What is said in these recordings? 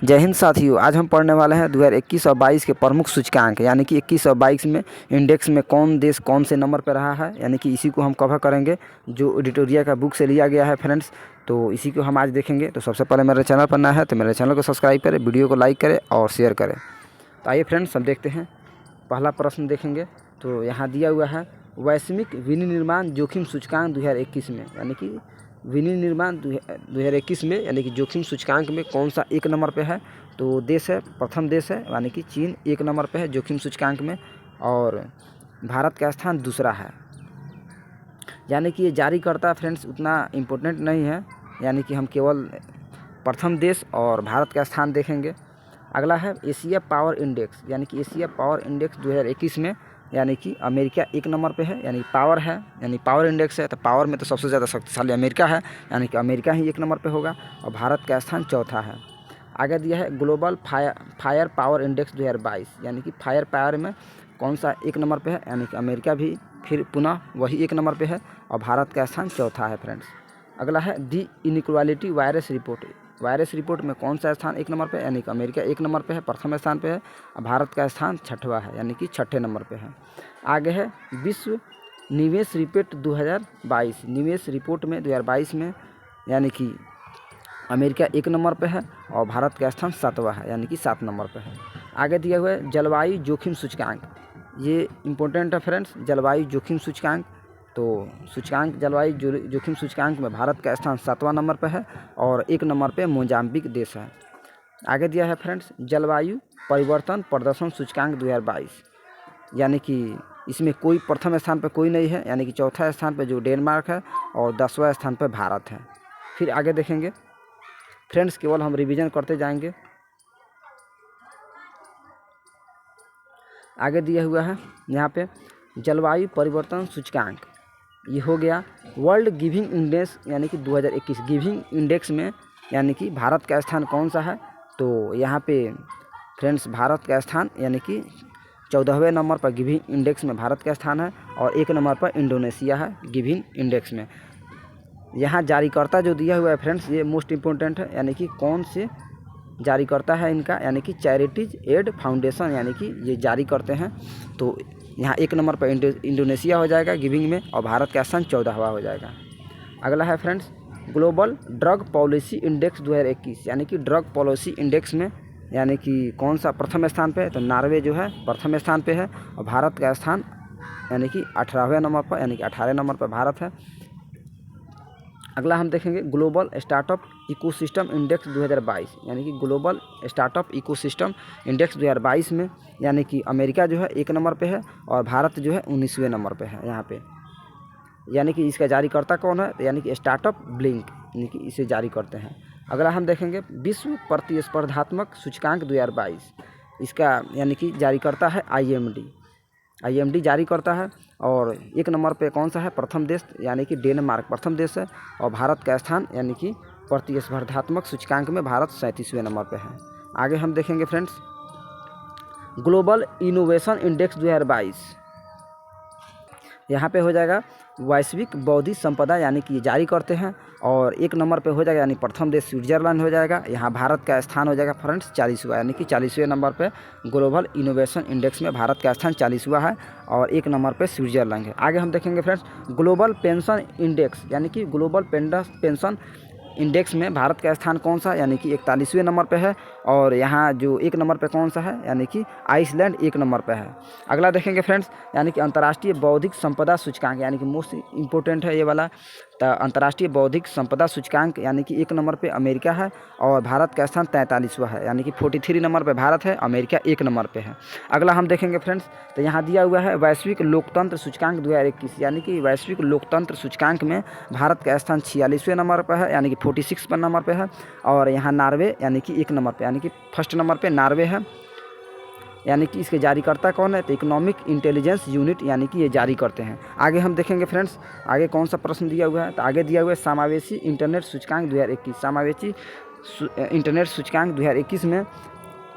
जय हिंद साथियों, आज हम पढ़ने वाले हैं 2021 और 22 के प्रमुख सूचकांक, यानी कि 21 और 22 में इंडेक्स में कौन देश कौन से नंबर पर रहा है, यानी कि इसी को हम कवर करेंगे जो एडिटोरिया का बुक से लिया गया है फ्रेंड्स। तो इसी को हम आज देखेंगे। तो सबसे पहले मेरे चैनल पर नया है तो मेरे चैनल को सब्सक्राइब करें, वीडियो को लाइक करें और शेयर करें। तो आइए फ्रेंड्स, हम देखते हैं। पहला प्रश्न देखेंगे तो यहाँ दिया हुआ है वैश्विक विनिर्माण जोखिम सूचकांक 2021 में, यानी कि विनिर्माण 2021 में यानी कि जोखिम सूचकांक में कौन सा एक नंबर पे है। तो देश है, प्रथम देश है यानी कि चीन एक नंबर पे है जोखिम सूचकांक में, और भारत का स्थान दूसरा है। यानी कि ये जारी करता फ्रेंड्स उतना इम्पोर्टेंट नहीं है, यानी कि हम केवल प्रथम देश और भारत का स्थान देखेंगे। अगला है एशिया पावर इंडेक्स, यानी कि एशिया पावर इंडेक्स 2021 में, यानी कि अमेरिका एक नंबर पे है, यानी पावर है, यानी पावर इंडेक्स है तो पावर में तो सबसे ज़्यादा शक्तिशाली अमेरिका है, यानी कि अमेरिका ही एक नंबर पे होगा और भारत का स्थान चौथा है। आगे दिया है ग्लोबल फायर पावर इंडेक्स 2022, यानी कि फायर पावर में कौन सा एक नंबर पे है, यानी कि अमेरिका भी फिर पुनः वही एक नंबर पे है और भारत का स्थान चौथा है फ्रेंड्स। अगला है the inequality virus report, virus report में कौन सा स्थान एक नंबर पे, यानी कि अमेरिका एक नंबर पे है, प्रथम स्थान पे है, और भारत का स्थान छठवां है, यानी कि छठे नंबर पे है। आगे है विश्व निवेश रिपोर्ट 2022, निवेश रिपोर्ट में 2022 में, यानी कि अमेरिका एक नंबर पे है और भारत का स्थान सातवां है, यानी कि 7 नंबर पे है। आगे दिया हुआ है जलवायु जोखिम सूचकांक, ये इम्पोर्टेंट है फ्रेंड्स, जलवायु जोखिम सूचकांक। तो सूचकांक जलवायु जोखिम सूचकांक में भारत का स्थान 7वां नंबर पर है और एक नंबर पे मोजाम्बिक देश है। आगे दिया है फ्रेंड्स जलवायु परिवर्तन प्रदर्शन सूचकांक 2022, यानी कि इसमें कोई प्रथम स्थान पर कोई नहीं है, यानी कि चौथा स्थान पर जो डेनमार्क है और 10वां स्थान पर भारत है। फिर आगे देखेंगे फ्रेंड्स, केवल हम रिवीजन करते जाएंगे। आगे दिया हुआ है यहाँ पे जलवायु परिवर्तन सूचकांक, ये हो गया वर्ल्ड गिविंग इंडेक्स, यानी कि 2021 गिविंग इंडेक्स में, यानी कि भारत का स्थान कौन सा है। तो यहाँ पे फ्रेंड्स भारत का स्थान यानी कि 14वें नंबर पर गिविंग इंडेक्स में भारत का स्थान है और एक नंबर पर इंडोनेशिया है गिविंग इंडेक्स में। यहाँ जारीकर्ता जो दिया हुआ है फ्रेंड्स, ये मोस्ट इम्पोर्टेंट है, यानी कि कौन से जारी करता है इनका, यानी कि चैरिटीज एड फाउंडेशन, यानी कि ये जारी करते हैं। तो यहाँ एक नंबर पर इंडोनेशिया हो जाएगा गिविंग में और भारत का स्थान 14वां हो जाएगा। अगला है friends global drug policy index 2021, यानी कि ड्रग पॉलिसी इंडेक्स में, यानी कि कौन सा प्रथम स्थान पे है। तो नॉर्वे जो है प्रथम स्थान पे है और भारत का स्थान यानी कि 18वें नंबर पर, यानी कि 18 नंबर पर भारत है। अगला हम देखेंगे ग्लोबल स्टार्टअप इकोसिस्टम इंडेक्स 2022, यानी कि ग्लोबल स्टार्टअप इकोसिस्टम इंडेक्स 2022 में, यानी कि अमेरिका जो है एक नंबर पे है और भारत जो है 19वें नंबर पे है यहाँ पे। यानी कि इसका जारीकर्ता कौन है, यानी कि स्टार्टअप ब्लिंक, यानी कि इसे जारी करते हैं। अगला हम देखेंगे विश्व प्रतिस्पर्धात्मक सूचकांक 2022, इसका यानी कि जारीकर्ता है IMD जारी करता है और एक नंबर पे कौन सा है, प्रथम देश यानी कि डेनमार्क प्रथम देश है और भारत का स्थान यानी कि प्रतिस्पर्धात्मक सूचकांक में भारत 37वें नंबर पे है। आगे हम देखेंगे फ्रेंड्स ग्लोबल इनोवेशन इंडेक्स 2022, यहाँ पे हो जाएगा वैश्विक बौद्धिक संपदा, यानी कि ये जारी करते हैं और एक नंबर पे हो जाएगा, यानी प्रथम देश स्विट्जरलैंड हो जाएगा। यहाँ भारत का स्थान हो जाएगा फ्रेंड्स 40वां, यानी कि 40वें नंबर पे ग्लोबल इनोवेशन इंडेक्स में भारत का स्थान 40वां है और एक नंबर पे स्विट्जरलैंड है। आगे हम देखेंगे फ्रेंड्स ग्लोबल पेंशन इंडेक्स, यानी कि ग्लोबल पेंशन इंडेक्स में भारत का स्थान कौन सा, यानी कि 41वें नंबर पे है और यहाँ जो एक नंबर पे कौन सा है, यानी कि आइसलैंड एक नंबर पे है। अगला देखेंगे फ्रेंड्स यानी कि अंतर्राष्ट्रीय बौद्धिक संपदा सूचकांक, यानी कि मोस्ट इम्पोर्टेंट है ये वाला। तो अंतर्राष्ट्रीय बौद्धिक संपदा सूचकांक, यानी कि एक नंबर पे अमेरिका है और भारत का स्थान 43वां है, यानी कि 43 नंबर पे भारत है, अमेरिका एक नंबर पे है। अगला हम देखेंगे फ्रेंड्स, तो यहाँ दिया हुआ है वैश्विक लोकतंत्र सूचकांक 2021, यानी कि वैश्विक लोकतंत्र सूचकांक में भारत का स्थान 46वें नंबर पर है, यानी कि 46 पर नंबर पे है और यहाँ नॉर्वे यानी कि एक नंबर पे, यानी कि फर्स्ट नंबर पे नॉर्वे है। यानी कि इसके जारीकर्ता कौन है, तो इकोनॉमिक इंटेलिजेंस यूनिट, यानी कि ये जारी करते हैं। आगे हम देखेंगे फ्रेंड्स आगे कौन सा प्रश्न दिया हुआ है, तो आगे दिया हुआ है समावेशी इंटरनेट सूचकांक 2021, समावेशी इंटरनेट सूचकांक 2021 में,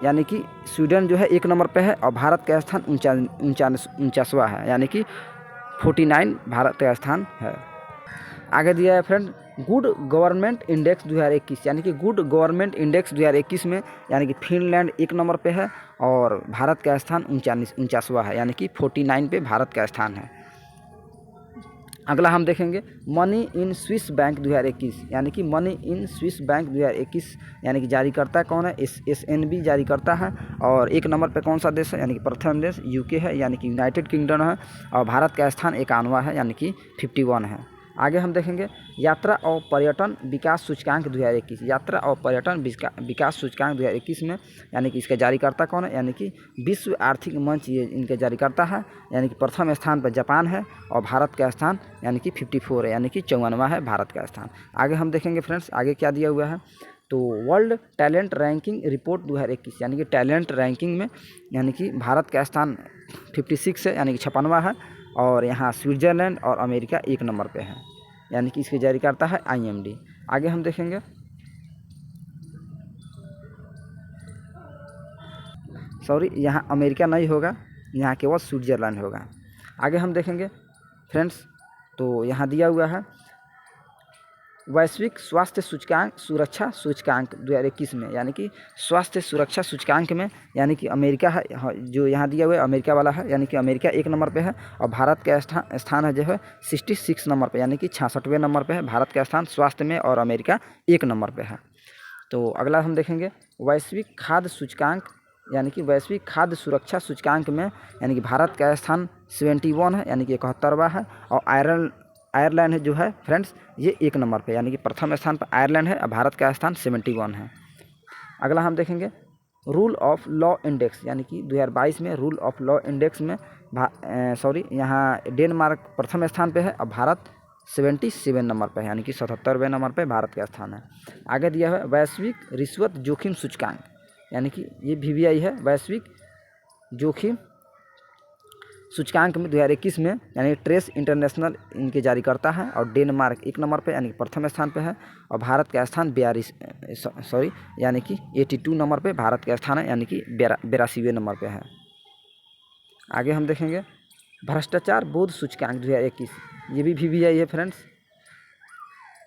यानी कि स्वीडन जो है एक नंबर पे है और भारत का स्थान 49वां है, यानी कि 49 भारत का स्थान है। आगे दिया है फ्रेंड गुड गवर्नमेंट इंडेक्स 2021 यानी कि गुड गवर्नमेंट इंडेक्स 2021 में यानी कि फिनलैंड 1 नंबर पे है और भारत का स्थान 49वां है, यानी कि 49 पे भारत का स्थान है। अगला हम देखेंगे मनी इन स्विस बैंक 2021 यानी कि मनी इन स्विस बैंक 2021 यानी कि जारीकर्ता कौन है, SNB जारीकर्ता है। और 1 नंबर पे कौन सा देश है, यानी कि प्रथम देश UK है, यानी कि यूनाइटेड किंगडम है। और भारत का स्थान 51वां है, यानी कि 51 है। आगे हम देखेंगे यात्रा और पर्यटन विकास सूचकांक 2021 यात्रा और पर्यटन विकास सूचकांक 2021 में यानी कि इसका जारीकर्ता कौन है, यानी कि विश्व आर्थिक मंच ये इनके जारीकर्ता है। यानी कि प्रथम स्थान पर जापान है और भारत का स्थान यानी कि 54 है, यानी कि 54वां है भारत का स्थान। आगे हम देखेंगे फ्रेंड्स आगे क्या दिया हुआ है, तो वर्ल्ड टैलेंट रैंकिंग रिपोर्ट 2021 यानी कि टैलेंट रैंकिंग में यानी कि भारत का स्थान 56 है, यानी कि 56वां है। और यहाँ स्विट्ज़रलैंड और अमेरिका 1 नंबर पे है, यानी कि इसकी जारीकर्ता है IMD। आगे हम देखेंगे यहाँ अमेरिका नहीं होगा, यहाँ केवल स्विट्ज़रलैंड होगा। आगे हम देखेंगे फ्रेंड्स, तो यहाँ दिया हुआ है वैश्विक स्वास्थ्य सूचकांक सुरक्षा सूचकांक 2021 में यानी कि स्वास्थ्य सुरक्षा सूचकांक में यानी कि अमेरिका है, जो यहाँ दिया हुआ है अमेरिका वाला है, यानी कि अमेरिका 1 नंबर पे है और भारत का स्थान है जो है 66 नंबर पे, यानी कि 66वें नंबर पे है भारत का स्थान स्वास्थ्य में और अमेरिका 1 नंबर पे है। तो अगला हम देखेंगे वैश्विक खाद्य सूचकांक यानी कि वैश्विक खाद्य सुरक्षा सूचकांक में यानी कि भारत का स्थान 71 है, यानी कि 71वां है। और आयरलैंड है जो है फ्रेंड्स ये 1 नंबर पे, यानी कि प्रथम स्थान पर आयरलैंड है और भारत का स्थान 71 है। अगला हम देखेंगे रूल ऑफ लॉ इंडेक्स यानी कि 2022 में रूल ऑफ लॉ इंडेक्स में यहाँ डेनमार्क प्रथम स्थान पे है और भारत 77 नंबर पे है, यानी कि 77वें नंबर पे भारत का स्थान है। आगे दिया है वैश्विक रिश्वत जोखिम सूचकांक यानी कि ये VBI है, वैश्विक जोखिम सूचकांक में 2021 में यानी ट्रेस इंटरनेशनल इनके जारीकर्ता है और डेनमार्क 1 नंबर पे यानी कि प्रथम स्थान पे है और भारत का स्थान 82 यानी कि 82 नंबर पे भारत का स्थान है, यानी कि 82वें नंबर पे है। आगे हम देखेंगे भ्रष्टाचार बोध सूचकांक 2021 ये भी VBI है फ्रेंड्स।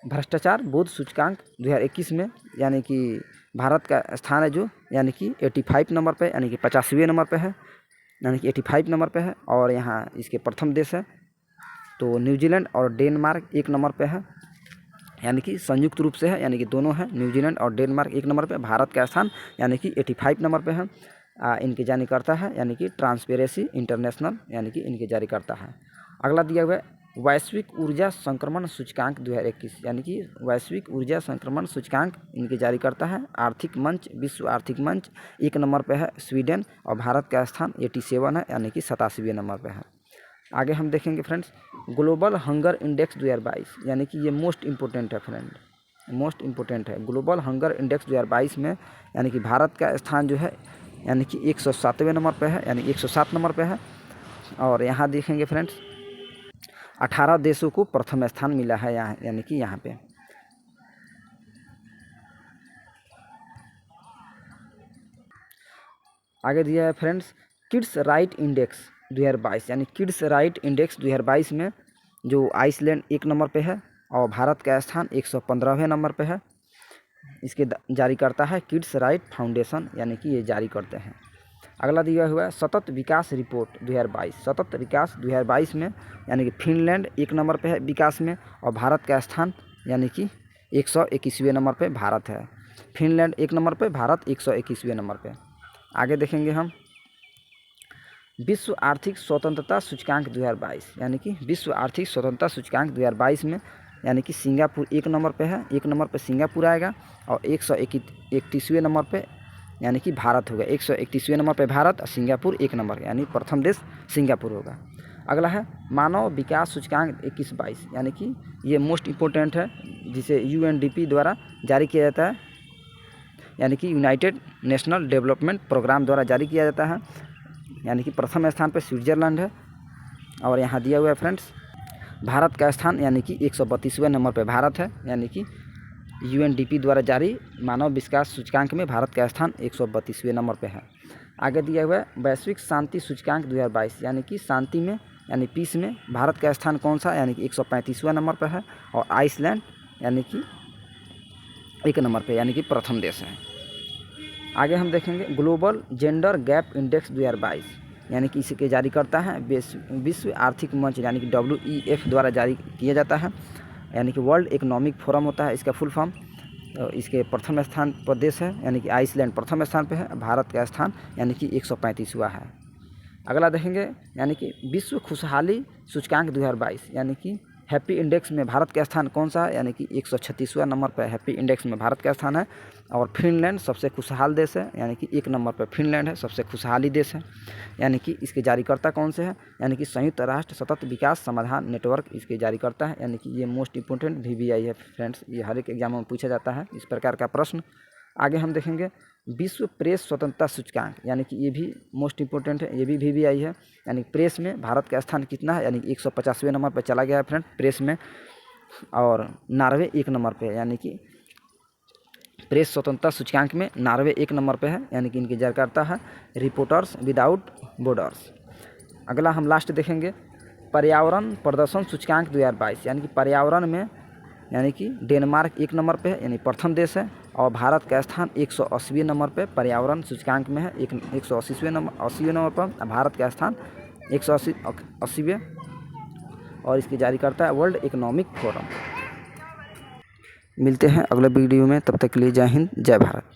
भ्रष्टाचार बोध सूचकांक 2021 में यानी कि भारत का स्थान है जो यानी कि 85 नंबर पे यानी कि 85वें नंबर पे है, यानी कि 85 नंबर पे है। और यहाँ इसके प्रथम देश है तो न्यूजीलैंड और डेनमार्क 1 नंबर पे है, यानी कि संयुक्त रूप से है, यानी कि दोनों है न्यूजीलैंड और डेनमार्क 1 नंबर पे। भारत का स्थान यानी कि 85 नंबर पे है। इनके जारीकर्ता है यानी कि ट्रांसपेरेंसी इंटरनेशनल, यानी कि इनके जारीकर्ता है। अगला दिया हुआ है वैश्विक ऊर्जा संक्रमण सूचकांक 2021 यानी कि वैश्विक ऊर्जा संक्रमण सूचकांक इनके जारीकर्ता है आर्थिक मंच, विश्व आर्थिक मंच 1 नंबर पे है स्वीडन और भारत का स्थान 87 है, यानी कि 87वें नंबर पे है। आगे हम देखेंगे फ्रेंड्स ग्लोबल हंगर इंडेक्स 2022 यानी कि ये मोस्ट इम्पोर्टेंट है फ्रेंड, मोस्ट इम्पोर्टेंट है। ग्लोबल हंगर इंडेक्स 2022 में यानी कि भारत का स्थान जो है यानी कि 107वें नंबर पे है, यानी 107 नंबर पे है। और यहाँ देखेंगे फ्रेंड्स 18 देशों को प्रथम स्थान मिला है यहाँ, यानी कि यहाँ पे। आगे दिया है फ्रेंड्स किड्स राइट इंडेक्स 2022 यानी किड्स राइट इंडेक्स 2022 में जो आइसलैंड 1 नंबर पे है और भारत का स्थान 115वें नंबर पे है। इसके जारीकर्ता है किड्स राइट फाउंडेशन, यानी कि ये जारी करते हैं। अगला दिया हुआ है सतत विकास रिपोर्ट 2022 सतत विकास 2022 में यानी कि फिनलैंड 1 नंबर पे है विकास में और भारत का स्थान यानी कि 121वें नंबर पे भारत है। फिनलैंड 1 नंबर पे, भारत 121वें नंबर पे। आगे देखेंगे हम विश्व आर्थिक स्वतंत्रता सूचकांक 2022 यानी कि विश्व आर्थिक स्वतंत्रता सूचकांक 2022 में यानी कि सिंगापुर 1 नंबर पे है, 1 नंबर पे सिंगापुर आएगा और 131वें नंबर पे यानी कि भारत होगा। 131वें नंबर पे भारत और सिंगापुर 1 नंबर, यानी प्रथम देश सिंगापुर होगा। अगला है मानव विकास सूचकांक 21-22 यानी कि ये मोस्ट इम्पोर्टेंट है जिसे UNDP द्वारा जारी किया जाता है, यानी कि यूनाइटेड नेशनल डेवलपमेंट प्रोग्राम द्वारा जारी किया जाता है। यानी कि प्रथम स्थान पर स्विट्ज़रलैंड है और यहाँ दिया हुआ है फ्रेंड्स भारत का स्थान यानी कि 132वें नंबर पर भारत है, यानी कि UNDP द्वारा जारी मानव विकास सूचकांक में भारत का स्थान 132वें नंबर पे है। आगे दिया हुआ है वैश्विक शांति सूचकांक 2022 यानी कि शांति में यानी पीस में भारत का स्थान कौन सा, यानी कि 135वें नंबर पर है और आइसलैंड यानी कि 1 नंबर पे, यानी कि प्रथम देश है। आगे हम देखेंगे ग्लोबल जेंडर गैप इंडेक्स 2022, यानी कि इसके जारी करता है विश्व आर्थिक मंच, यानी कि WEF द्वारा जारी किया जाता है, यानी कि वर्ल्ड इकोनॉमिक फोरम होता है इसका फुल फॉर्म। तो इसके प्रथम स्थान पर देश है, यानी कि आइसलैंड प्रथम स्थान पे है, भारत का स्थान यानी कि 135वां है। अगला देखेंगे यानी कि विश्व खुशहाली सूचकांक 2022, यानी कि हैप्पी इंडेक्स में भारत का स्थान कौन सा है, यानी कि 136वां नंबर पर हैप्पी इंडेक्स में भारत का स्थान है। और फिनलैंड सबसे खुशहाल देश है, यानी कि 1 नंबर पर फिनलैंड है, सबसे खुशहाली देश है। यानी कि इसके जारीकर्ता कौन से हैं, यानी कि संयुक्त राष्ट्र सतत विकास समाधान नेटवर्क इसके जारीकर्ता है, यानी कि ये मोस्ट इंपॉर्टेंट VBI है फ्रेंड्स, ये हर एक एग्जाम में पूछा जाता है इस प्रकार का प्रश्न। आगे हम देखेंगे विश्व प्रेस स्वतंत्रता सूचकांक, यानी कि ये भी मोस्ट इंपॉर्टेंट है, ये भी VBI है। यानी प्रेस में भारत का स्थान कितना है, यानी कि 150वें नंबर पर चला गया है फ्रेंड प्रेस में, और नॉर्वे 1 नंबर पे है, यानी कि प्रेस स्वतंत्रता सूचकांक में नॉर्वे 1 नंबर पे है, यानी कि इनकी जारीकर्ता है रिपोर्टर्स विदाउट बॉर्डर्स। अगला हम लास्ट देखेंगे पर्यावरण प्रदर्शन सूचकांक 2022, यानी कि पर्यावरण में यानी कि डेनमार्क 1 नंबर पे है, यानी प्रथम देश है, और भारत का स्थान 180वें नंबर पे पर्यावरण सूचकांक में है, 180वें नंबर पर भारत का स्थान 180वें, और इसकी जारीकर्ता है वर्ल्ड इकोनॉमिक फोरम। मिलते हैं अगले वीडियो में, तब तक के लिए जय हिंद जय भारत।